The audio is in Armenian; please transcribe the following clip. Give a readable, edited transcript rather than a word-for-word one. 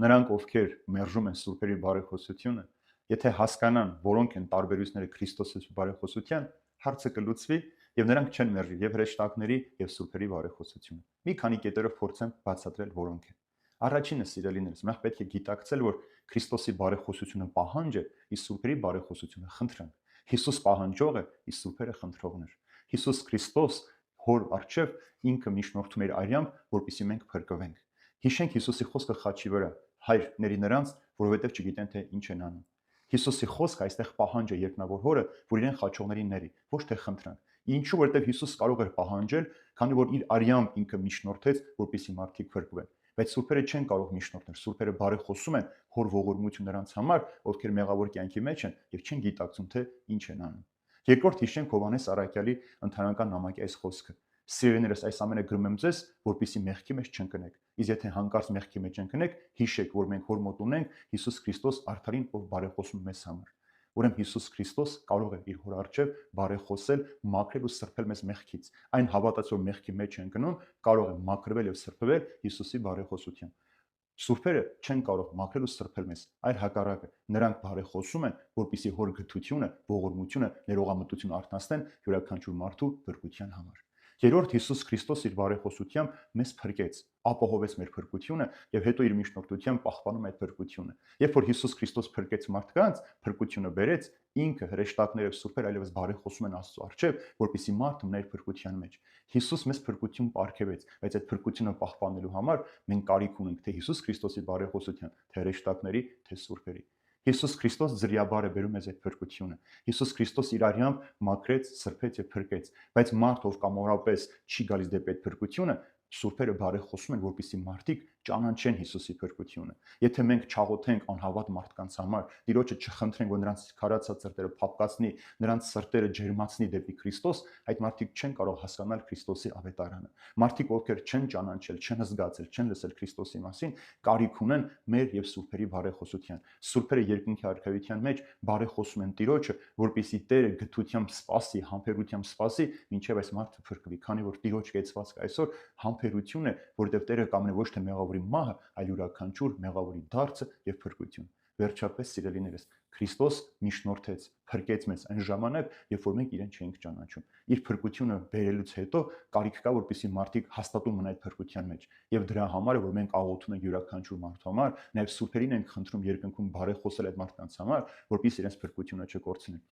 Նրանք, ովքեր մերժում են սուրբերի բարեխոսությունը, եթե հասկանան, որոնք են տարբերությունները Քրիստոսի բարեխոսության, հարցը կլուծվի եւ նրանք չեն մերժի եւ հրեշտակների եւ սուրբերի բարեխոսությունը։ Մի քանի կետերով փորձեմ բացատրել որոնք են։ Առաջինը, սիրելիներս, մենք պետք է գիտակցել, որ Քրիստոսի բարեխոսությունը պահանջ է, իսկ սուրբերի բարեխոսությունը խնդրանք։ Հիսուս պահանջող է, իսկ սուրբերը խնդրողներ։ Հիսուս Քրիստոս հոր առջև ինքը միջնորդում էր արյամբ, որպեսզի մենք փրկվենք։ Հիշենք Հիսուսի խոսքը խաչի վրա. Հայր, ների նրանց, որովհետև չգիտեն թե ինչ են անում։ Հիսուսի խոսքը այստեղ պահանջ է երկնավոր հորը, որ իրեն խաչողներին ների, ոչ թե խնդրանք։ Ինչու, որովհետև Հիսուս կարող էր պահանջել, քանի որ իր արյամբ ինքը միջնորդեց, որպեսզի մարդիկ փրկվեն։ Բայց սուրբերը չեն կարող միջնորդել, սուրբերը բարեխոսում են հոր ողորմություն նրանց համար, ովքեր մեղավոր կյանքի մեջ են եւ չեն գիտակցում թե ինչ են անում։ Երկրորդ հիշենք Հովհաննես Առաքյալի ընթանական նամակի այս խոսքը. Սիրելիներս, այս ամենը գրում եմ ձեզ, որպեսզի մեղքի մեջ չընկնեք։ Իսկ եթե հանկարծ մեղքի մեջ ընկնեք, հիշեք, որ մենք հոր մոտ ունենք Հիսուս Քրիստոս արդարին, ով բարեխոսում մեզ համար։ Ուրեմն Հիսուս Քրիստոս կարող է իր հոր առջև բարեխոսել, մաքրել ու սրբել մեզ մեղքից։ Այն հավատաց, որ մեղքի մեջ է ընկնում, կարող է մաքրվել եւ սրբվել Հիսուսի բարեխոսությամբ։ Սուրբերը չեն կարող մաքրել ու սրբել մեզ, այլ հակառակը, նրանք բարեխոսում են, որպեսզի հոր գթությունը, ողորմությունը, ներողամտությունը արթնացնեն յուրաքանչյուր մարդու փրկության համար։ Երրորդ, Հիսուս Քրիստոս իր բարեխոսությամբ մեզ փրկեց, ապահովեց մեր փրկությունը եւ հետո իր միջնորդությամբ պահպանում այդ փրկությունը։ Երբ որ Հիսուս Քրիստոս փրկեց մարդկանց, փրկությունը բերեց, ինքը հրեշտակները սուրբեր այլևս բարեխոսում են Աստծո առջև, որպեսզի մարդը մներ փրկության մեջ։ Հիսուս մեզ փրկություն ապարգևեց, բայց այդ փրկությունը պահպանելու համար մենք կարիք ունենք թե Հիսուս Քրիստոսի բարեխոսության, թե հրեշտակների, թե սուրբերի։ Հիսուս Քրիստոս ձրիաբար է բերում մեզ այդ փրկությունը։ Հիսուս Քրիստոս իր արյամբ մաքրեց, սրբեց եւ փրկեց, բայց մարդ, ով կամորապես չի գալիս դեպի այդ փրկությունը, սուրբերը բարեխոսում են, որպեսզի մարդիկ ճանաչեն Հիսուսի փրկությունը։ Եթե մենք չաղոթենք անհավատ մարդկանց համար, Տիրոջը չխնդրենք, որ նրանց քարացած սրտերը փափկացնի, նրանց սրտերը ջերմացնի դեպի Քրիստոս, այդ մարդիկ չեն կարող հասկանալ Քրիստոսի ավետարանը։ Մարդիկ, ովքեր չեն ճանաչել, չեն զգացել, չեն լսել Քրիստոսի մասին, կարիք ունեն մեր եւ սուրբերի բարեխոսության։ Սուրբերը երկնքի արքայության մեջ բարեխոսում են Տիրոջը, որպեսզի Տերը գթությամբ սպասի, համբերությամբ սպասի, մինչև այս մարդը փրկվի, քանի որ Տիրոջ կեցվածքը այսօր համբերություն է, որտեղ Տերը կամենա ոչ թե մեղավորի մահը, այլ յուրաքանչյուր մեղավորի դարձը եւ փրկություն։ Վերջապես, սիրելիներս, Քրիստոս միջնորդեց, փրկեց մեզ այն ժամանակ, երբ որ մենք իրեն չէինք ճանաչում։ Իր փրկությունը բերելուց հետո կարիք կա, որպեսզի մարդիկ հաստատում մնան այդ փրկության մեջ։ Եվ դրա համար է, որ մենք աղոթում ենք յուրաքանչյուր մարդու համար, նաև սուրբերին ենք խնդրում երկնքում բարեխոսել այդ մարդկանց համար, որպեսզի իրենց փրկությունը չկորցնեն։